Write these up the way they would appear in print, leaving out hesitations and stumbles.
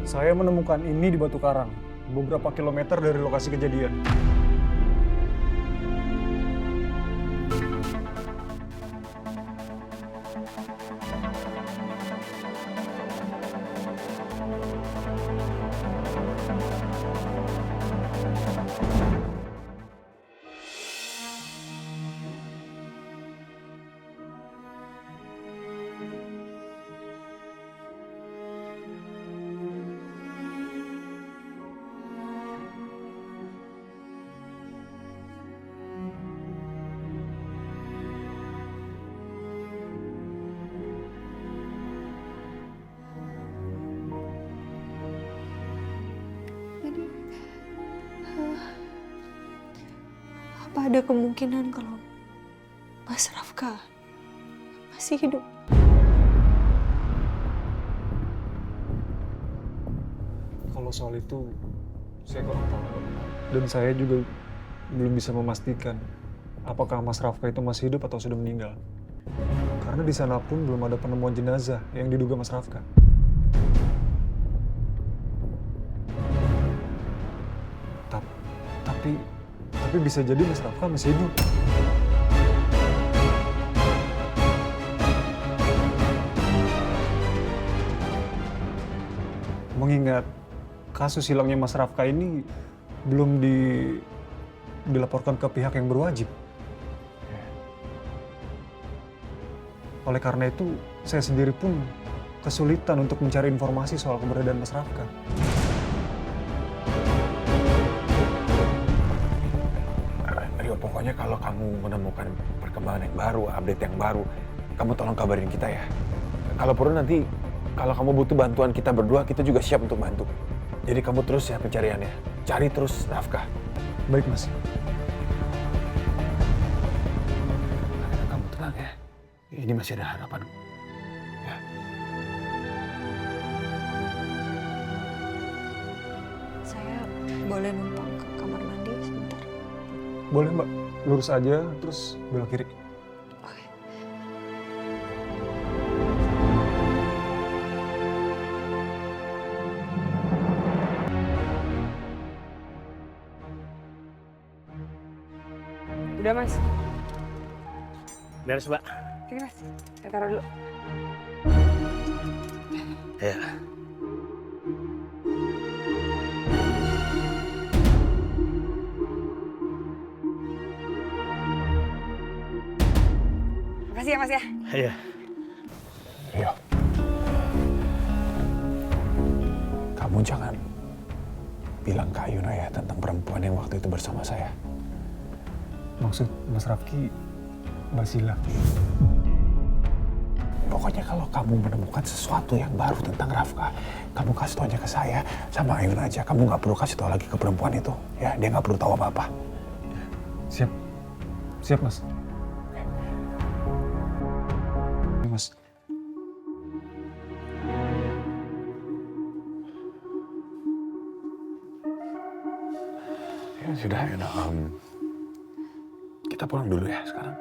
Saya menemukan ini di Batu Karang, beberapa kilometer dari lokasi kejadian. Apa ada kemungkinan kalau Mas Rafka masih hidup? Kalau soal itu, saya kurang tahu. Dan saya juga belum bisa memastikan apakah Mas Rafka itu masih hidup atau sudah meninggal. Karena di sana pun belum ada penemuan jenazah yang diduga Mas Rafka. Tapi bisa jadi Mas Rafka masih hidup. Mengingat kasus hilangnya Mas Rafka ini belum dilaporkan ke pihak yang berwajib. Oleh karena itu, saya sendiri pun kesulitan untuk mencari informasi soal keberadaan Mas Rafka. Pokoknya kalau kamu menemukan perkembangan yang baru, update yang baru, kamu tolong kabarin kita ya. Kalau perlu nanti, kalau kamu butuh bantuan kita berdua, kita juga siap untuk bantu. Jadi kamu terus ya pencariannya. Cari terus Rafka. Baik, Mas. Kamu tenang ya. Ini masih ada harapan. Ya. Saya boleh numpang ke kamar mandi sebentar? Boleh, Mbak. Lurus aja, terus belok kiri. Oke. Udah, Mas. Beres, Mbak. Oke, Mas. Saya taruh dulu. Ya. Makasih ya, Mas ya. Iya. Rio. Kamu jangan bilang ke Ayuna ya tentang perempuan yang waktu itu bersama saya. Maksud Mas Rafki, Mbak Sila. Pokoknya kalau kamu menemukan sesuatu yang baru tentang Rafka, kamu kasih tahu aja ke saya sama Ayuna aja. Kamu nggak perlu kasih tahu lagi ke perempuan itu. Ya, dia nggak perlu tahu apa-apa. Siap. Siap, Mas. Mas. Ya sudah, Ayuna. Kita pulang dulu ya sekarang.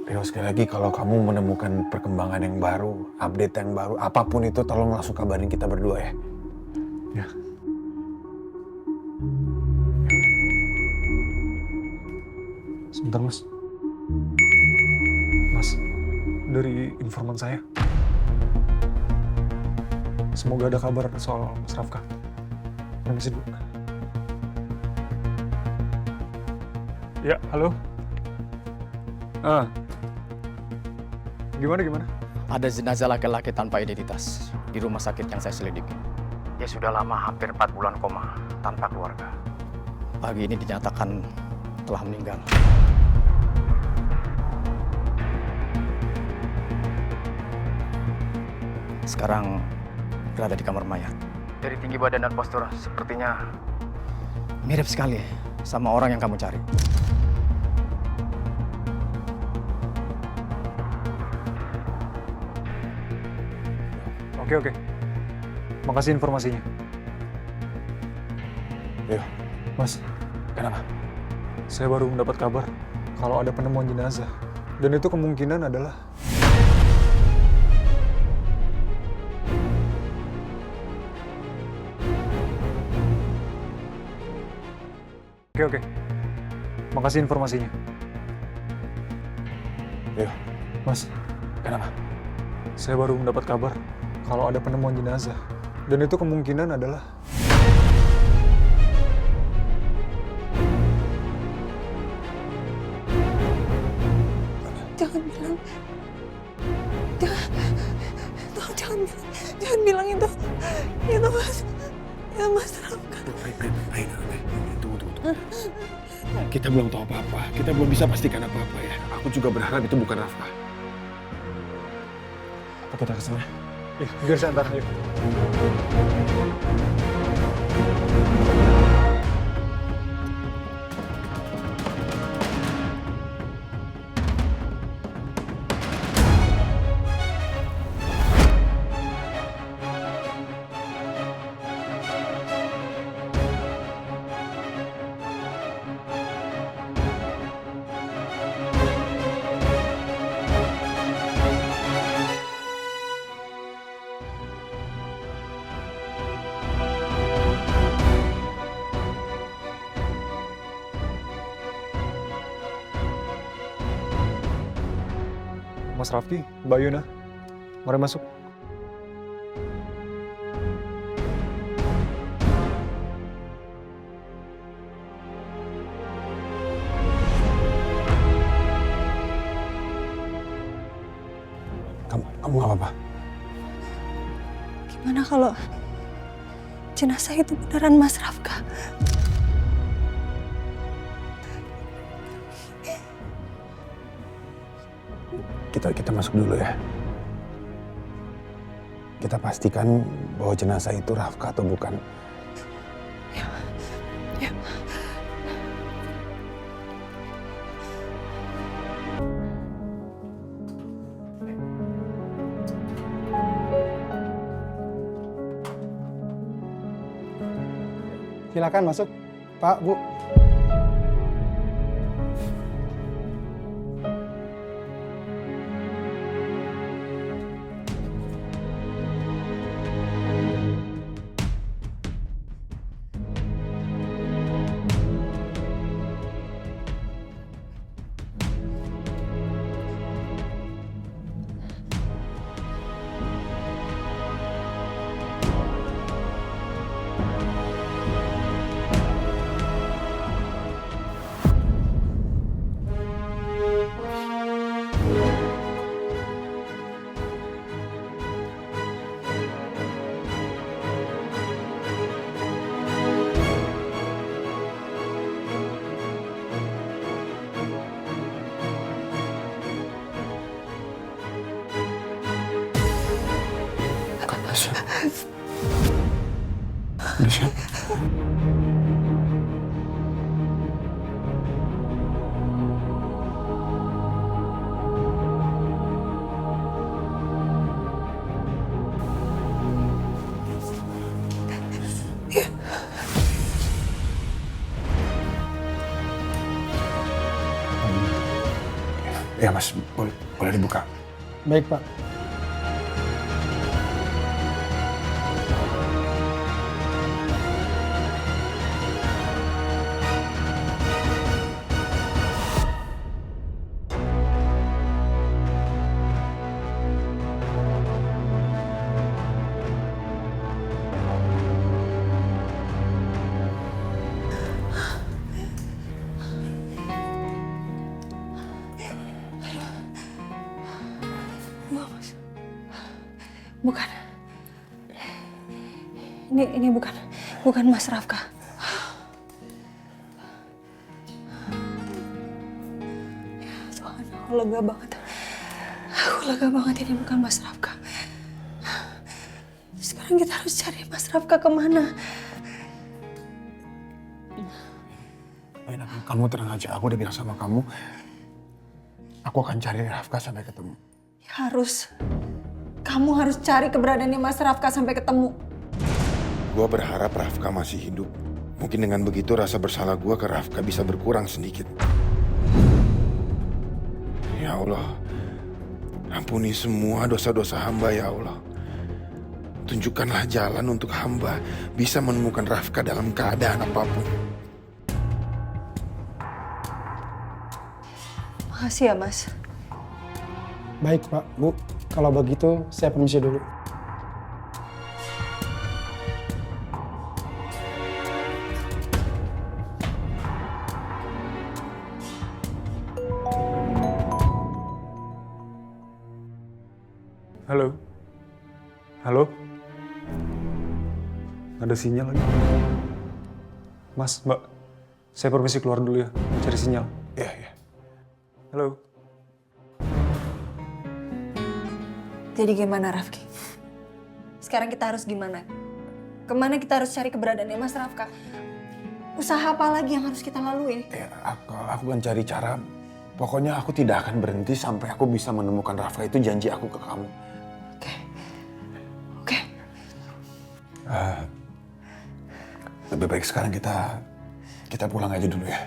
Rio, sekali lagi kalau kamu menemukan perkembangan yang baru, update yang baru, apapun itu tolong langsung kabarin kita berdua ya. Ya. Sebentar, Mas. Mas, dari informan saya, semoga ada kabar soal Mas Rafka. Permisi dulu. Ya, halo. Gimana? Ada jenazah laki-laki tanpa identitas di rumah sakit yang saya selidiki. Dia sudah lama, hampir 4 bulan koma, tanpa keluarga. Pagi ini dinyatakan telah meninggal. Sekarang berada di kamar mayat. Dari tinggi badan dan postur, sepertinya mirip sekali sama orang yang kamu cari. Oke. Makasih informasinya. Rio, Mas, kenapa? saya baru mendapat kabar kalau ada penemuan jenazah. Dan itu kemungkinan adalah Oke. Makasih informasinya. Ayo, Mas, kenapa? saya baru mendapat kabar kalau ada penemuan jenazah. Dan itu kemungkinan adalah... Jangan bilang. Jangan bilang itu. Itu Mas. Ya Mas Rafka. Baik. Tunggu. Kita belum tahu apa-apa. Kita belum bisa pastikan apa-apa ya. Aku juga berharap itu bukan Rafka. Apa kita kesana? biar saya antar, ayo. Mas Raffi, Mbak Yuna, mari masuk. Kamu nggak apa-apa? Gimana kalau jenazah itu beneran Mas Rafka? Kita masuk dulu ya. Kita pastikan bahwa jenazah itu Rafka atau bukan. Ya. Silakan masuk, Pak, Bu. Udah siap? Ya Mas, boleh dibuka. Baik, Pak. Bukan. Ini bukan Mas Rafka. Ya Tuhan, aku lega banget. Aku lega banget ini bukan Mas Rafka. Sekarang kita harus cari Mas Rafka kemana? Kamu tenang aja, aku udah bilang sama kamu. Aku akan cari Rafka sampai ketemu. Harus. Kamu harus cari keberadaannya Mas Rafka sampai ketemu. Gua berharap Rafka masih hidup. Mungkin dengan begitu rasa bersalah gua ke Rafka bisa berkurang sedikit. Ya Allah, ampuni semua dosa-dosa hamba ya Allah. Tunjukkanlah jalan untuk hamba bisa menemukan Rafka dalam keadaan apapun. Makasih ya, Mas. Baik, Pak, Bu. Kalau begitu, saya permisi dulu. Halo? Halo? Nggak ada sinyal lagi. Mas, Mbak, saya permisi keluar dulu ya, cari sinyal. Iya, iya. Halo? Jadi gimana, Rafki? Sekarang kita harus gimana? Kemana kita harus cari keberadaannya Mas Rafka? Usaha apa lagi yang harus kita lalui? Ya, aku akan cari cara. Pokoknya aku tidak akan berhenti sampai aku bisa menemukan Rafka. Itu janji aku ke kamu. Oke. Oke. Lebih baik sekarang kita pulang aja dulu ya.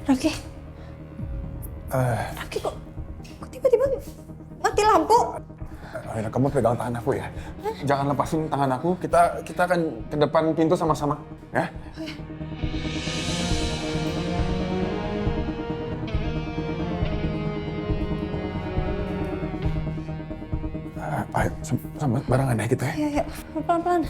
Rafki? Rafki kok tiba-tiba mati lampu? Akhirnya kamu pegang tangan aku ya. Jangan lepasin tangan aku. Kita akan ke depan pintu sama-sama, ya. Ayo, sama barengan ya kita ya. Iya, iya. Pelan-pelan.